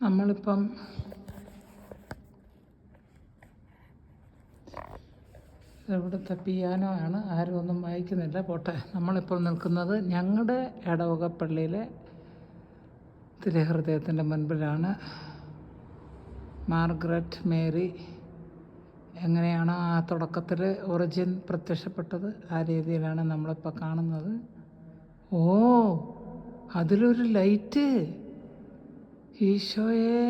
നമ്മളിപ്പം ഇവിടുത്തെ പിയാനോ ആണ്, ആരും ഒന്നും വായിക്കുന്നില്ല, പോട്ടെ. നമ്മളിപ്പോൾ നിൽക്കുന്നത് ഞങ്ങളുടെ ഇടവക പള്ളിയിലെ തിരുഹൃദയത്തിൻ്റെ മുൻപിലാണ്. മാർഗരറ്റ് മേരി എങ്ങനെയാണോ ആ തുടക്കത്തിൽ ഒറിജിൻ പ്രത്യക്ഷപ്പെട്ടത്, ആ രീതിയിലാണ് നമ്മളിപ്പോൾ കാണുന്നത്. ഓ, അതിലൊരു ലൈറ്റ്, ഈശോയെ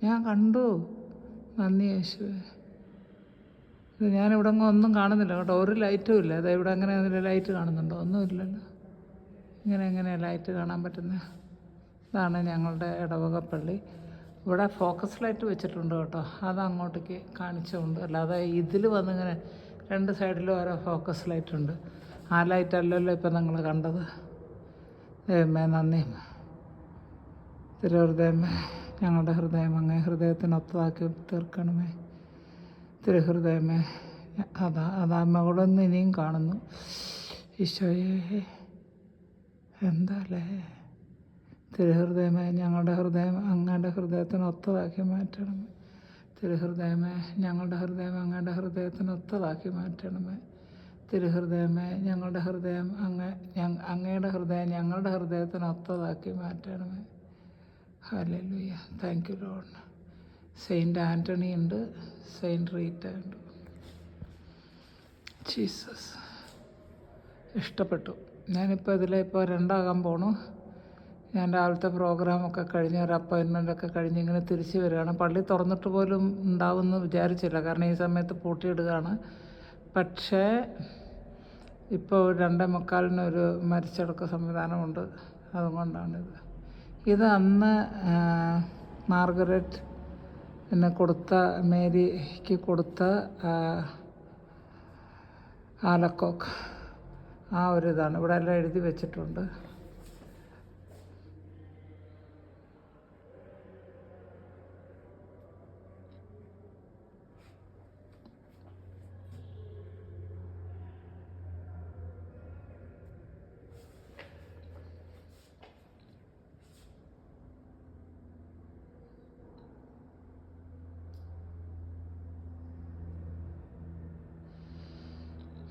ഞാൻ കണ്ടു, നന്ദി യേശുവേ. ഇത് ഞാനിവിടെ ഒന്നും കാണുന്നില്ല കേട്ടോ, ഒരു ലൈറ്റും ഇല്ല. അത് ഇവിടെ എങ്ങനെ അതിൽ ലൈറ്റ് കാണുന്നുണ്ടോ? ഒന്നുമില്ലല്ലോ. എങ്ങനെയാണ് ലൈറ്റ് കാണാൻ പറ്റുന്നത്? ഇതാണ് ഞങ്ങളുടെ ഇടവക പള്ളി. ഇവിടെ ഫോക്കസ് ലൈറ്റ് വെച്ചിട്ടുണ്ട് കേട്ടോ, അത് അങ്ങോട്ടേക്ക് കാണിച്ചുകൊണ്ട്. അല്ലാതെ ഇതിൽ വന്നിങ്ങനെ രണ്ട് സൈഡിലും ഓരോ ഫോക്കസ് ലൈറ്റ് ഉണ്ട്. ആ ലൈറ്റ് അല്ലല്ലോ ഇപ്പം നിങ്ങൾ കണ്ടത്. ദൈവമേ നന്ദി. തിരുഹൃദയമേ, ഞങ്ങളുടെ ഹൃദയം അങ്ങേ ഹൃദയത്തിനൊത്തതാക്കി തീർക്കണമേ. തിരുഹൃദയമേ, അതാ മകളൊന്ന് ഇനിയും കാണുന്നു. ഈശോയെ എന്താല്ലേ. തിരുഹൃദയമേ, ഞങ്ങളുടെ ഹൃദയം അങ്ങയുടെ ഹൃദയത്തിനൊത്തതാക്കി മാറ്റണമേ. തിരുഹൃദയമേ, ഞങ്ങളുടെ ഹൃദയം അങ്ങയുടെ ഹൃദയത്തിനൊത്തതാക്കി മാറ്റണമേ. തിരുഹൃദയമേ, ഞങ്ങളുടെ ഹൃദയം അങ്ങയുടെ ഹൃദയം ഞങ്ങളുടെ ഹൃദയത്തിനൊത്തതാക്കി മാറ്റണമേ. Hallelujah. Thank you lord. Saint Antony ഉണ്ട്, സെയിൻറ്റ് റീറ്റ ഉണ്ട്. ജീസസ്, ഇഷ്ടപ്പെട്ടു. ഞാനിപ്പോൾ ഇതിലിപ്പോൾ രണ്ടാകാൻ പോണു. ഞാൻ രാവിലത്തെ പ്രോഗ്രാമൊക്കെ കഴിഞ്ഞ് ഒരു അപ്പോയിൻമെൻ്റൊക്കെ കഴിഞ്ഞ് ഇങ്ങനെ തിരിച്ച് വരികയാണ്. പള്ളി തുറന്നിട്ട് പോലും ഉണ്ടാവുമെന്ന് വിചാരിച്ചില്ല, കാരണം ഈ സമയത്ത് പൂട്ടിയിടുകയാണ്. പക്ഷേ ഇപ്പോൾ 2:45 മരിച്ചടക്ക സംവിധാനമുണ്ട്, അതുകൊണ്ടാണിത്. ഇത് അന്ന് മാർഗരറ്റ് എന്നെ കൊടുത്ത, മേരിക്ക് കൊടുത്ത ആലക്കോക്ക്, ആ ഒരു ഇതാണ്. ഇവിടെ എല്ലാം എഴുതി വെച്ചിട്ടുണ്ട്.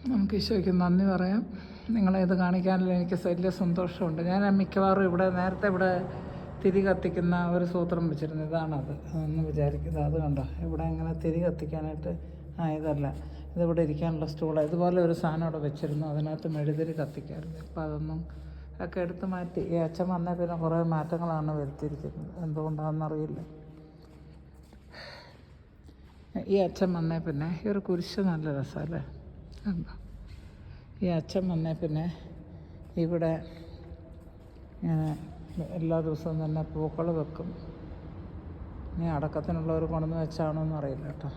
നമുക്ക് ഈശോയ്ക്ക് നന്ദി പറയാം. നിങ്ങളെ ഇത് കാണിക്കാനുള്ള എനിക്ക് വലിയ സന്തോഷമുണ്ട്. ഞാൻ മിക്കവാറും നേരത്തെ ഇവിടെ തിരി കത്തിക്കുന്ന ഒരു സൂത്രം വെച്ചിരുന്നു. ഇതാണത്, അതൊന്ന് വിചാരിക്കുന്നത്. അത് കണ്ടോ, ഇവിടെ ഇങ്ങനെ തിരി കത്തിക്കാനായിട്ട് ഇതല്ല, ഇതിവിടെ ഇരിക്കാനുള്ള സ്റ്റൂള്. ഇതുപോലെ ഒരു സാധനം അവിടെ വെച്ചിരുന്നു, അതിനകത്ത് മെഴുതിരി കത്തിക്കാറുണ്ട്. ഇപ്പം അതൊന്നും ഒക്കെ എടുത്ത് മാറ്റി. ഈ അച്ഛൻ വന്നേ പിന്നെ കുറേ മാറ്റങ്ങളാണ് വരുത്തിയിരിക്കുന്നത്, എന്തുകൊണ്ടാണെന്നറിയില്ല. ഈ അച്ഛൻ വന്നേ പിന്നെ ഈ ഒരു കുരിശ് നല്ല രസമല്ലേ. ഈ അച്ഛൻ വന്നേ പിന്നെ ഇവിടെ ഇങ്ങനെ എല്ലാ ദിവസവും തന്നെ പൂക്കൾ വെക്കും. ഇനി അടക്കത്തിനുള്ളവർ കൊണ്ടുവന്ന് വെച്ചാണോ എന്നറിയില്ല കേട്ടോ.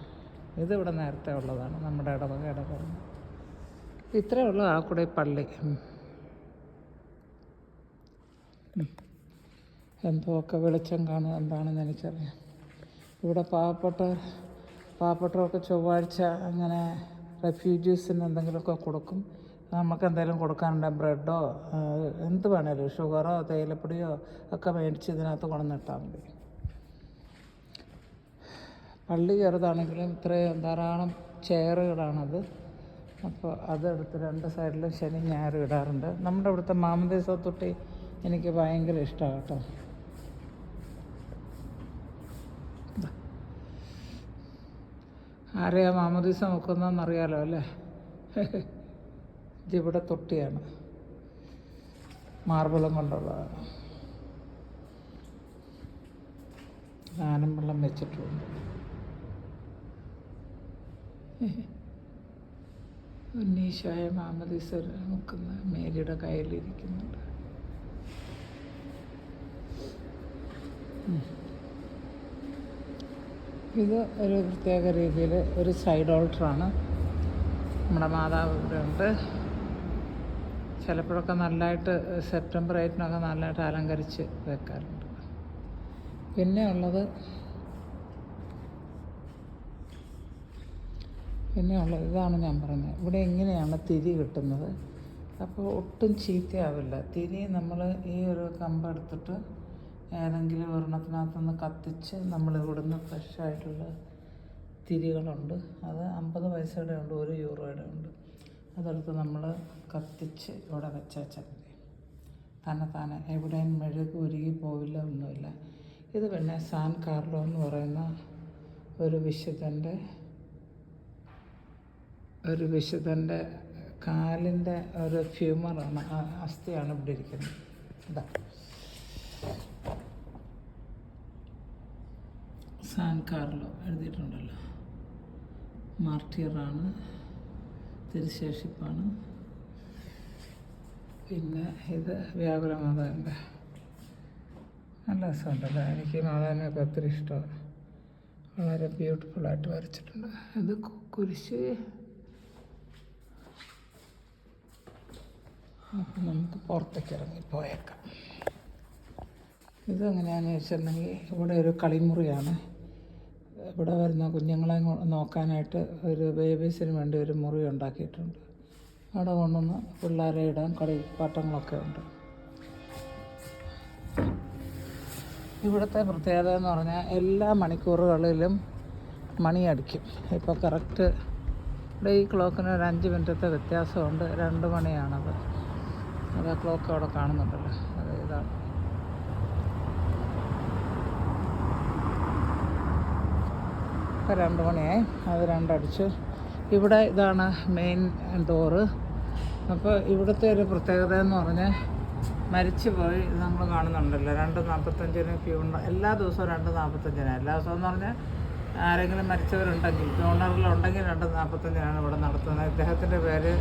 ഇതിവിടെ നേരത്തെ ഉള്ളതാണ്, നമ്മുടെ ഇടവകയുടെ പള്ളി. ഇത്രയേ ഉള്ളൂ ആ കൂടെ പള്ളി. എന്തോക്കെ വെളിച്ചം കാണുക എന്താണെന്ന് എനിക്കറിയാം. ഇവിടെ പാവപ്പെട്ടവർക്ക് ചൊവ്വാഴ്ച അങ്ങനെ റെഫ്യൂജീസിന് എന്തെങ്കിലുമൊക്കെ കൊടുക്കും. നമുക്ക് എന്തെങ്കിലും കൊടുക്കാനുണ്ടെങ്കിൽ ബ്രെഡോ എന്ത് വേണേലും, ഷുഗറോ തേയിലപ്പൊടിയോ ഒക്കെ മേടിച്ച് ഇതിനകത്ത് കൊണ്ടുവന്നിട്ടാൽ മതി. പള്ളി ചെറുതാണെങ്കിലും ഇത്രയും ധാരാളം ചെയറുകളാണത്. അപ്പോൾ അതെടുത്ത് രണ്ട് സൈഡിലും ശനി ഞായറും ഇടാറുണ്ട്. നമ്മുടെ ഇവിടുത്തെ മാമോദീസ തൊട്ടി എനിക്ക് ഭയങ്കര ഇഷ്ടമാണ് കേട്ടോ. ആരെയാ മാമോദീസ നോക്കുന്നതെന്നറിയാലോ അല്ലേ. ഇതിവിടെ തൊട്ടിയാണ്, മാർബിളും കൊണ്ടുള്ളതാണ്. ആനം വെള്ളം വെച്ചിട്ടുണ്ട്. ഉന്നീശായ മാമോദീസ നോക്കുന്ന മേരിയുടെ കയ്യിലിരിക്കുന്നുണ്ട്. ഇത് ഒരു പ്രത്യേക രീതിയിൽ ഒരു സൈഡ് ഓൾട്ടറാണ്. നമ്മുടെ മാതാവ് ഇവിടെ ഉണ്ട്. ചിലപ്പോഴൊക്കെ നല്ലതായിട്ട് സെപ്റ്റംബർ 8-നൊക്കെ നല്ലതായിട്ട് അലങ്കരിച്ച് വെക്കാറുണ്ട്. പിന്നെ ഉള്ളത് ഇതാണ് ഞാൻ പറഞ്ഞത്. ഇവിടെ എങ്ങനെയാണ് തിരി കിട്ടുന്നത്. അപ്പോൾ ഒട്ടും ചീത്തയാവില്ല തിരി. നമ്മൾ ഈ ഒരു കമ്പെടുത്തിട്ട് ഏതെങ്കിലും ഒരെണ്ണത്തിനകത്തുനിന്ന് കത്തിച്ച് നമ്മൾ ഇവിടുന്ന് ഫ്രഷായിട്ടുള്ള തിരികളുണ്ട്, അത് 50 പൈസയുടെ ഉണ്ട്, 1 യൂറോയുടെ ഉണ്ട്. അതെടുത്ത് നമ്മൾ കത്തിച്ച് ഇവിടെ വെച്ചാൽ മതി. തന്നെ എവിടെയും മെഴുക് ഉരുകി പോവില്ല, ഒന്നുമില്ല. ഇത് പിന്നെ സാൻ കാർലോ എന്ന് പറയുന്ന ഒരു വിശുദ്ധൻ്റെ കാലിൻ്റെ ഒരു ഫ്യൂമറാണ്, അസ്ഥിയാണ് ഇവിടെ ഇരിക്കുന്നത്. ഇതാ സാൻ കാർലോ എഴുതിയിട്ടുണ്ടല്ലോ. മാർട്ടിയറാണ്, തിരുശേഷിപ്പാണ്. പിന്നെ ഇത് വ്യാകുല മാതാവിൻ്റെ നല്ല രസമുണ്ടല്ലോ. എനിക്ക് മാതാവിനെയൊക്കെ ഒത്തിരി ഇഷ്ടമാണ്, വളരെ ബ്യൂട്ടിഫുള്ളായിട്ട് വരച്ചിട്ടുണ്ട്. ഇത് കുരിശ്. അപ്പം നമുക്ക് പുറത്തേക്ക് ഇറങ്ങി പോയേക്കാം. ഇതെങ്ങനെയാണെന്ന് വെച്ചിട്ടുണ്ടെങ്കിൽ ഇവിടെ ഒരു കളിമുറിയാണ്. ഇവിടെ വരുന്ന കുഞ്ഞുങ്ങളെ നോക്കാനായിട്ട് ഒരു ബേബീസിന് വേണ്ടി ഒരു മുറി ഉണ്ടാക്കിയിട്ടുണ്ട്. അവിടെ കൊണ്ടുവന്ന് പിള്ളേരെ ഇടാൻ കളിപ്പാട്ടങ്ങളൊക്കെ ഉണ്ട്. ഇവിടുത്തെ പ്രത്യേകത എന്ന് പറഞ്ഞാൽ എല്ലാ മണിക്കൂറുകളിലും മണിയടിക്കും. ഇപ്പോൾ കറക്റ്റ് ഇവിടെ ഈ ക്ലോക്കിന് ഒരു 5 മിനിറ്റത്തെ വ്യത്യാസമുണ്ട്. 2 മണിയാണത്. അത് ആ ക്ലോക്ക് അവിടെ കാണുന്നുണ്ടല്ലോ, അത് ഇതാണ്. ഇപ്പോൾ 2 മണിയായി, അത് 2 അടിച്ചു. ഇവിടെ ഇതാണ് മെയിൻ ഡോറ്. അപ്പോൾ ഇവിടുത്തെ ഒരു പ്രത്യേകത എന്ന് പറഞ്ഞാൽ മരിച്ചു പോയി നമ്മൾ കാണുന്നുണ്ടല്ലോ, 2:45 ക്യൂ ഉണ്ട്. എല്ലാ ദിവസവും 2:45. എല്ലാ ദിവസവും എന്ന് പറഞ്ഞാൽ ആരെങ്കിലും മരിച്ചവരുണ്ടെങ്കിൽ, ഡോണറിലുണ്ടെങ്കിൽ 2:45 ഇവിടെ നടത്തുന്നത്. ഇദ്ദേഹത്തിൻ്റെ പേര്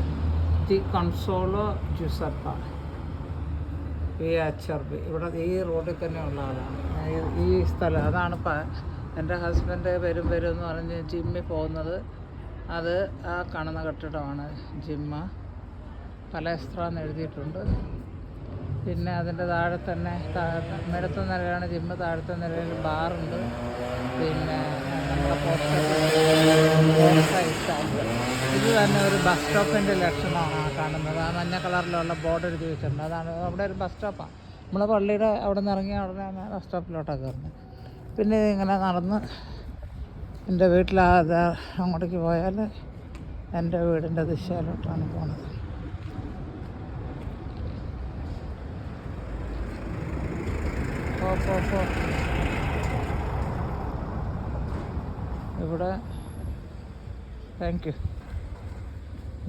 ദി കൺസോളോ ജുസപ്പ വി അച്ചർബി. ഇവിടെ ഈ റോഡിൽ തന്നെ ഉള്ള ആളാണ്. ഈ സ്ഥലം അതാണ്. എൻ്റെ ഹസ്ബൻഡ് വരും എന്ന് പറഞ്ഞ് ജിമ്മിൽ പോകുന്നത്, അത് ആ കാണുന്ന കെട്ടിടമാണ് ജിമ്മ. പലസ്ത്ര എന്ന് എഴുതിയിട്ടുണ്ട്. പിന്നെ അതിൻ്റെ താഴെ തന്നെ മേലത്തെ നിലയിലാണ് ജിമ്മ്, താഴത്തെ നിലയിൽ ബാറുണ്ട്. പിന്നെ നമ്മുടെ ഇത് തന്നെ ഒരു ബസ് സ്റ്റോപ്പിൻ്റെ ലക്ഷണമാണ് കാണുന്നത്. ആ മഞ്ഞ കളറിലുള്ള ബോർഡ് എഴുതി വെച്ചിട്ടുണ്ട്. അതാണ് അവിടെ ഒരു ബസ് സ്റ്റോപ്പാണ്. നമ്മളെ പള്ളിയുടെ അവിടെ നിന്ന് ഇറങ്ങിയ ഉടനെ ബസ് സ്റ്റോപ്പിലോട്ടൊക്കെ കയറുന്നത്. പിന്നെ ഇങ്ങനെ നടന്ന് എൻ്റെ അങ്ങോട്ടേക്ക് പോയാൽ എൻ്റെ വീടിൻ്റെ ദിശയിലോട്ടാണ് പോണത്. ഇവിടെ താങ്ക് യു.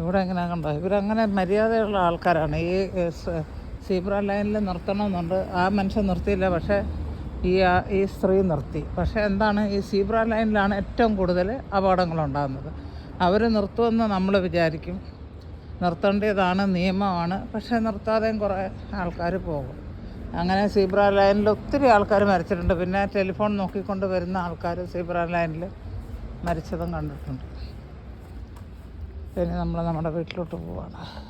ഇവിടെ എങ്ങനെ കണ്ടോ, ഇവരങ്ങനെ മര്യാദയുള്ള ആൾക്കാരാണ്. ഈ സീബ്ര ലൈനിൽ നിർത്തണമെന്നുണ്ട്, ആ മനുഷ്യൻ നിർത്തിയില്ല, പക്ഷേ ഈ സ്ത്രീ നിർത്തി. പക്ഷേ എന്താണ്, ഈ സീബ്ര ലൈനിലാണ് ഏറ്റവും കൂടുതൽ അപകടങ്ങളുണ്ടാകുന്നത്. അവർ നിർത്തുമെന്ന് നമ്മൾ വിചാരിക്കും, നിർത്തേണ്ടതാണ്, നിയമമാണ്. പക്ഷേ നിർത്താതെയും കുറേ ആൾക്കാർ പോകും. അങ്ങനെ സീബ്ര ലൈനിൽ ഒത്തിരി ആൾക്കാർ മരിച്ചിട്ടുണ്ട്. പിന്നെ ടെലിഫോൺ നോക്കിക്കൊണ്ട് വരുന്ന ആൾക്കാർ സീബ്ര ലൈനിൽ മരിച്ചതും കണ്ടിട്ടുണ്ട്. പിന്നെ നമ്മൾ നമ്മുടെ വീട്ടിലോട്ട് പോവാണ്.